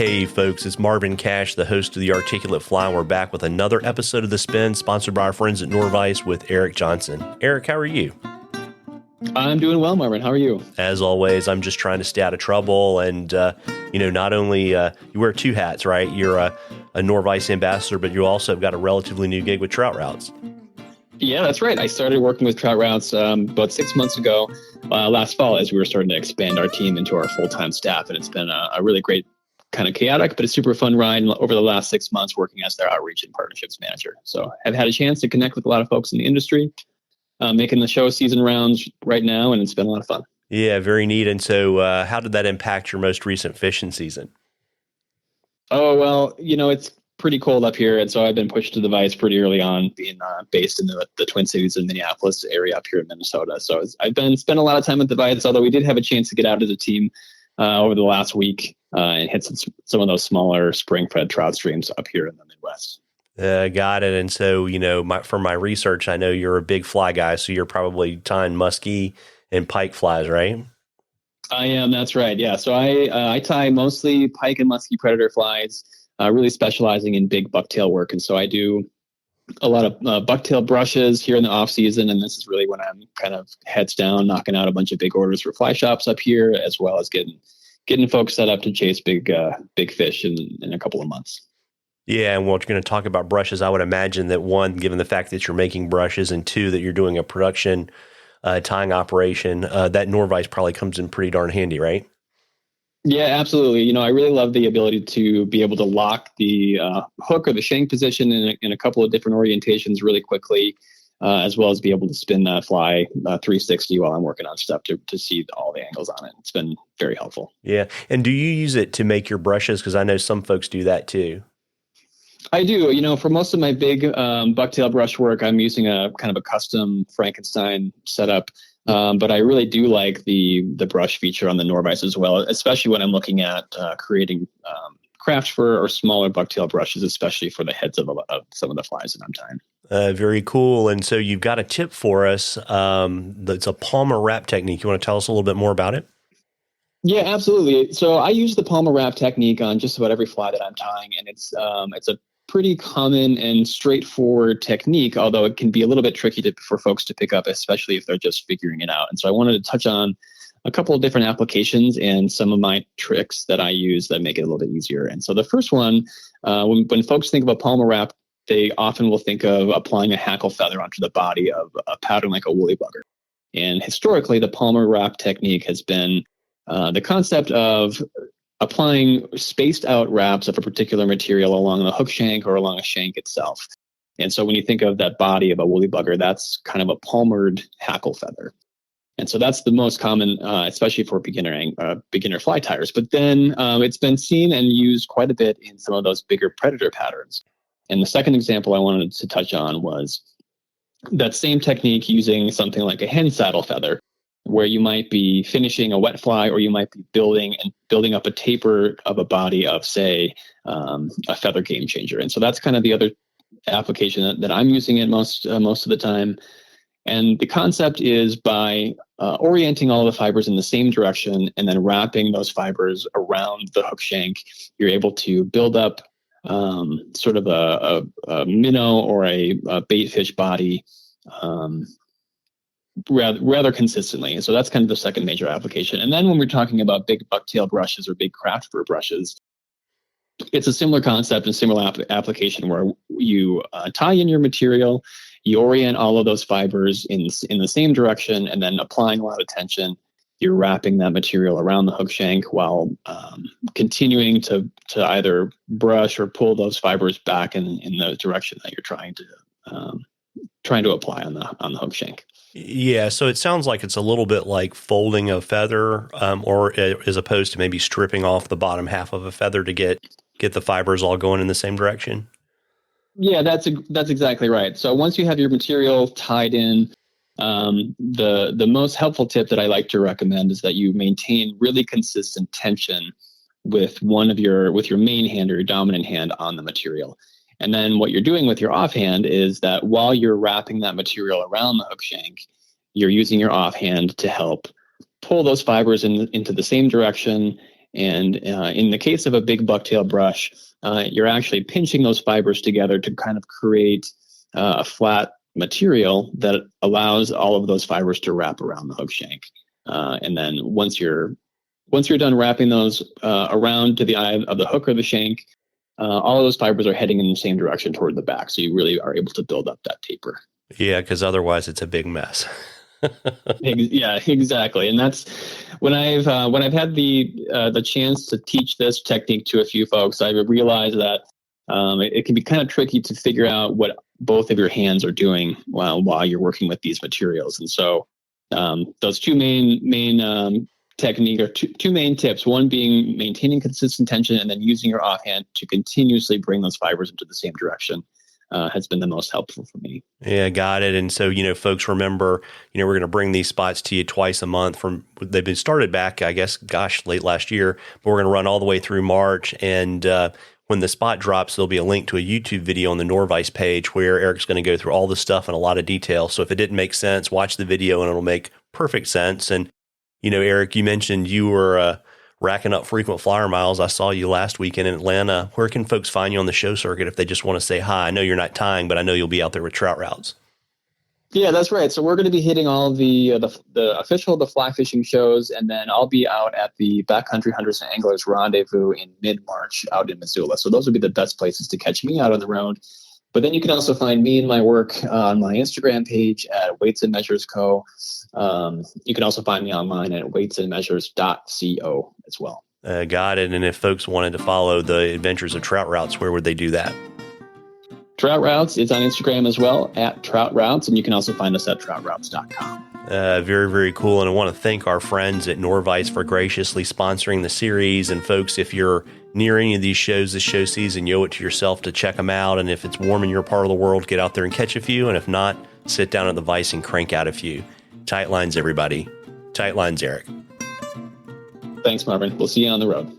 Hey folks, it's Marvin Cash, the host of The Articulate Fly. We're back with another episode of The Spin, sponsored by our friends at Norvise with Erik Johnsen. Erik, how are you? I'm doing well, Marvin. How are you? As always, I'm just trying to stay out of trouble. And, not only you wear two hats, right? You're a Norvise ambassador, but you also have got a relatively new gig with Trout Routes. Yeah, that's right. I started working with Trout Routes about 6 months ago, last fall, as we were starting to expand our team into our full-time staff. And it's been a really great, kind of chaotic, but a super fun ride over the last 6 months working as their outreach and partnerships manager. So I've had a chance to connect with a lot of folks in the industry, making the show season rounds right now, and it's been a lot of fun. Yeah, very neat. And so how did that impact your most recent fishing season? Oh, well, it's pretty cold up here. And so I've been pushed to the vise pretty early on, being based in the Twin Cities and Minneapolis area up here in Minnesota. So I've spent a lot of time at the vise, although we did have a chance to get out as a team over the last week and hit some of those smaller spring-fed trout streams up here in the Midwest. Got it. And so, from my research, I know you're a big fly guy, so you're probably tying muskie and pike flies, right? I am. That's right. Yeah. So I tie mostly pike and muskie predator flies, really specializing in big bucktail work. And so I do a lot of bucktail brushes here in the off season. And this is really when I'm kind of heads down, knocking out a bunch of big orders for fly shops up here, as well as getting folks set up to chase big fish in a couple of months. Yeah, and we're going to talk about brushes. I would imagine that one, given the fact that you're making brushes, and two, that you're doing a production tying operation, that Norvise probably comes in pretty darn handy, right? Yeah, absolutely. I really love the ability to be able to lock the hook or the shank position in a couple of different orientations really quickly, as well as be able to spin that fly 360 while I'm working on stuff to see all the angles on it. It's been very helpful. Yeah. And do you use it to make your brushes? Because I know some folks do that too. I do. For most of my big bucktail brush work, I'm using a kind of a custom Frankenstein setup. But I really do like the brush feature on the Norvise as well, especially when I'm looking at creating craft fur or smaller bucktail brushes, especially for the heads of some of the flies that I'm tying. Very cool. And so you've got a tip for us. That's a Palmer wrap technique. You want to tell us a little bit more about it? Yeah, absolutely. So I use the Palmer wrap technique on just about every fly that I'm tying, and it's a pretty common and straightforward technique, although it can be a little bit tricky for folks to pick up, especially if they're just figuring it out. And so I wanted to touch on a couple of different applications and some of my tricks that I use that make it a little bit easier. And so the first one, when folks think of a Palmer wrap, they often will think of applying a hackle feather onto the body of a pattern like a woolly bugger. And historically, the Palmer wrap technique has been the concept of applying spaced out wraps of a particular material along the hook shank or along a shank itself. And so when you think of that body of a woolly bugger, that's kind of a palmered hackle feather. And so that's the most common, especially for beginner fly tires. But then it's been seen and used quite a bit in some of those bigger predator patterns. And the second example I wanted to touch on was that same technique using something like a hen saddle feather, where you might be finishing a wet fly, or you might be building up a taper of a body of, say, a feather game changer. And so that's kind of the other application that I'm using it most of the time. And the concept is by orienting all the fibers in the same direction and then wrapping those fibers around the hook shank, you're able to build up sort of a minnow or a bait fish body rather consistently. And so that's kind of the second major application. And then when we're talking about big bucktail brushes or big craft fur brushes, it's a similar concept and similar application where you tie in your material, you orient all of those fibers in the same direction, and then applying a lot of tension, you're wrapping that material around the hook shank while continuing to either brush or pull those fibers back in the direction that you're trying to apply on the hook shank. Yeah, so it sounds like it's a little bit like folding a feather, or as opposed to maybe stripping off the bottom half of a feather to get the fibers all going in the same direction. Yeah, that's exactly right. So once you have your material tied in, the most helpful tip that I like to recommend is that you maintain really consistent tension with your main hand or your dominant hand on the material. And then what you're doing with your offhand is that while you're wrapping that material around the hook shank, you're using your offhand to help pull those fibers into the same direction And in the case of a big bucktail brush, you're actually pinching those fibers together to kind of create a flat material that allows all of those fibers to wrap around the hook shank. And then once you're done wrapping those around to the eye of the hook or the shank, all of those fibers are heading in the same direction toward the back. So you really are able to build up that taper. Yeah, because otherwise it's a big mess. Yeah, exactly. And that's when I've had the chance to teach this technique to a few folks, I realized that it can be kind of tricky to figure out what both of your hands are doing while you're working with these materials. And so those two main technique or two main tips, one being maintaining consistent tension and then using your offhand to continuously bring those fibers into the same direction has been the most helpful for me. Yeah, got it. And so, folks, remember, we're going to bring these spots to you twice a month. They've been started back, I guess, late last year, but we're going to run all the way through March. And when the spot drops, there'll be a link to a YouTube video on the Norvise page where Erik's going to go through all the stuff in a lot of detail. So if it didn't make sense, watch the video and it'll make perfect sense. And, Erik, you mentioned you were racking up frequent flyer miles. I saw you last weekend in Atlanta. Where can folks find you on the show circuit if they just want to say hi? I know you're not tying, but I know you'll be out there with trout routes. Yeah, that's right. So we're going to be hitting all the official fly fishing shows, and then I'll be out at the Backcountry Hunters and Anglers Rendezvous in mid-March out in Missoula. So those would be the best places to catch me out on the road. But then you can also find me and my work on my Instagram page at Weights and Measures Co. You can also find me online at weightsandmeasures.co as well. Got it. And if folks wanted to follow the adventures of Trout Routes, where would they do that? Trout Routes is on Instagram as well, at Trout Routes, and you can also find us at troutroutes.com. Very, very cool. And I want to thank our friends at Norvise for graciously sponsoring the series. And folks, if you're near any of these shows this show season, you owe it to yourself to check them out. And if it's warm in your part of the world, get out there and catch a few. And if not, sit down at the vise and crank out a few. Tight lines, everybody. Tight lines, Erik. Thanks, Marvin. We'll see you on the road.